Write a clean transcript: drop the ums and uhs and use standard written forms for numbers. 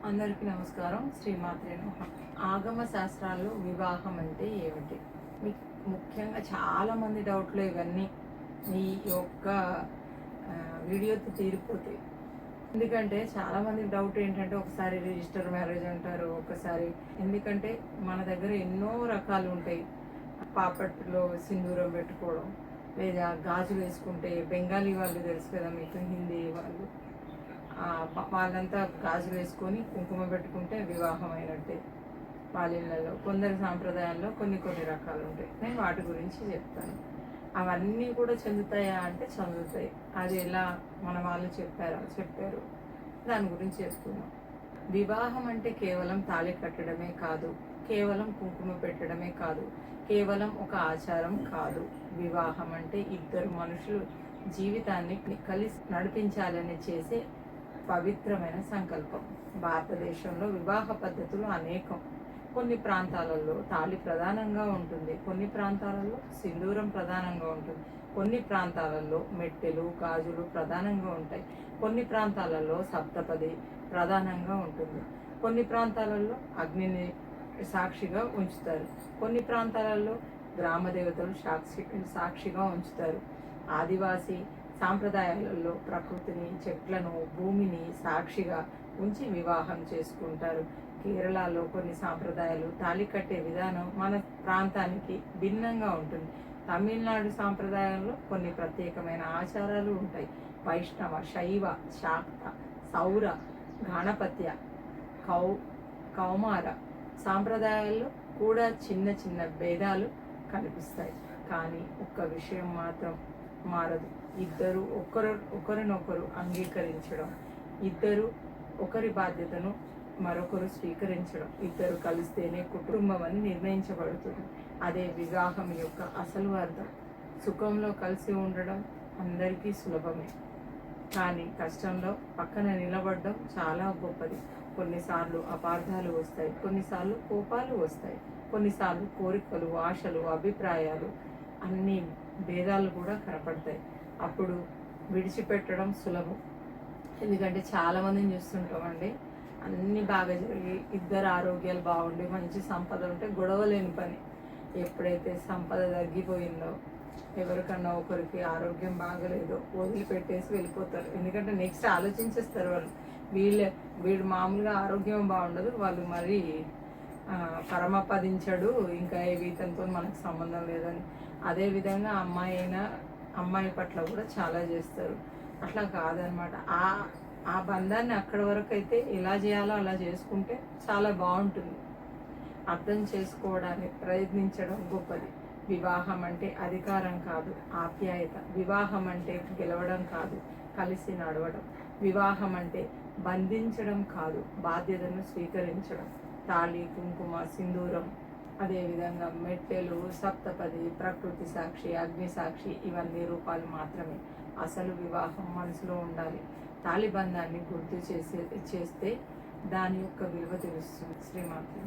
అందరికీ నమస్కారం. శ్రీమాత్రే నమః. ఆగమ శాస్త్రాల్లో వివాహం అంటే ఏమిటి? మీకు ముఖ్యంగా చాలామంది డౌట్లు ఇవన్నీ ఈ యొక్క వీడియోతో తీరిపోతాయి. ఎందుకంటే చాలామంది డౌట్ ఏంటంటే ఒకసారి రిజిస్టర్ మ్యారేజ్ అంటారు, ఒకసారి ఎందుకంటే మన దగ్గర ఎన్నో రకాలు ఉంటాయి. పాపట్లో సింధూరం పెట్టుకోవడం, లేదా గాజులు వేసుకుంటే బెంగాలీ వాళ్ళు తెలుసు కదా మీకు, హిందీ వాళ్ళు వాళ్ళంతా గాజులు వేసుకొని కుంకుమ పెట్టుకుంటే వివాహం అయినట్టే. వాళ్ళ కొందరి సాంప్రదాయాల్లో కొన్ని రకాలు ఉంటాయి. నేను వాటి గురించి చెప్తాను. అవన్నీ కూడా చెందుతాయా అంటే చెందుతాయి. అది ఎలా మన వాళ్ళు చెప్పారు దాని గురించి చెప్తున్నాం. వివాహం అంటే కేవలం తాళి కట్టడమే కాదు, కేవలం కుంకుమ పెట్టడమే కాదు, కేవలం ఒక ఆచారం కాదు. వివాహం అంటే ఇద్దరు మనుషులు జీవితాన్ని కలిసి నడిపించాలని చేసే పవిత్రమైన సంకల్పం. భారతదేశంలో వివాహ పద్ధతులు అనేకం. కొన్ని ప్రాంతాలలో తాళి ప్రధానంగా ఉంటుంది, కొన్ని ప్రాంతాలలో సింధూరం ప్రధానంగా ఉంటుంది, కొన్ని ప్రాంతాలలో మెట్టెలు గాజులు ప్రధానంగా ఉంటాయి, కొన్ని ప్రాంతాలలో సప్తపది ప్రధానంగా ఉంటుంది, కొన్ని ప్రాంతాలలో అగ్నిని సాక్షిగా ఉంచుతారు, కొన్ని ప్రాంతాలలో గ్రామ దేవతలు సాక్షిగా ఉంచుతారు. ఆదివాసీ సాంప్రదాయాలలో ప్రకృతిని, చెట్లను, భూమిని సాక్షిగా ఉంచి వివాహం చేసుకుంటారు. కేరళలో కొన్ని సాంప్రదాయాలు తాళి కట్టే విధానం మన ప్రాంతానికి భిన్నంగా ఉంటుంది. తమిళనాడు సాంప్రదాయంలో కొన్ని ప్రత్యేకమైన ఆచారాలు ఉంటాయి. వైష్ణవ, శైవ, శాక్త, సౌర, గణపత్య, కౌమార సాంప్రదాయాల్లో కూడా చిన్న భేదాలు కనిపిస్తాయి. కానీ ఒక్క విషయం మాత్రం మారదు. ఇద్దరు ఒకరినొకరు అంగీకరించడం, ఇద్దరు ఒకరి బాధ్యతను మరొకరు స్వీకరించడం, ఇద్దరు కలిస్తేనే కుటుంబం అని నిర్ణయించబడుతుంది. అదే వివాహం యొక్క అసలు అర్థం. సుఖంలో కలిసి ఉండడం అందరికీ సులభమే, కానీ కష్టంలో పక్కన నిలబడడం చాలా గొప్పది. కొన్నిసార్లు అపార్థాలు వస్తాయి, కొన్నిసార్లు కోపాలు వస్తాయి, కొన్నిసార్లు కోరికలు, ఆశలు, అభిప్రాయాలు అన్ని భేదాలు కూడా కనపడతాయి. అప్పుడు విడిచిపెట్టడం సులభం. ఎందుకంటే చాలామందిని చూస్తుంటామండి, అన్నీ బాగా జరిగి ఇద్దరు ఆరోగ్యాలు బాగుండి మంచి సంపద ఉంటే గొడవ లేని పని. ఎప్పుడైతే సంపద తగ్గిపోయిందో, ఎవరికన్నా ఒకరికి ఆరోగ్యం బాగలేదో వదిలిపెట్టేసి వెళ్ళిపోతారు. ఎందుకంటే నెక్స్ట్ ఆలోచించేస్తారు వాళ్ళు. వీడు మామూలుగా ఆరోగ్యం బాగుండదు, వాళ్ళు మరి పరమపదించడు, ఇంకా ఏ వీతంతో మనకు సంబంధం లేదని. అదేవిధంగా అమ్మాయి పట్ల కూడా చాలా చేస్తారు. అట్లా కాదనమాట. ఆ బంధాన్ని అక్కడి వరకు అయితే ఎలా చేయాలో అలా చేసుకుంటే చాలా బాగుంటుంది. అర్థం చేసుకోవడానికి ప్రయత్నించడం గొప్పది. వివాహం అంటే అధికారం కాదు, ఆప్యాయత. వివాహం అంటే గెలవడం కాదు, కలిసి నడవడం. వివాహం అంటే బంధించడం కాదు, బాధ్యతను స్వీకరించడం. తాళి, కుంకుమ, సింధూరం, అదేవిధంగా మెట్టెలు, సప్తపది, ప్రకృతి సాక్షి, అగ్ని సాక్షి ఇవన్నీ రూపాలు మాత్రమే. అసలు వివాహం మనసులో ఉండాలి. తాళిబంధాన్ని గుర్తు చేస్తే దాని యొక్క విలువ తెలుస్తుంది. శ్రీమాత్రే.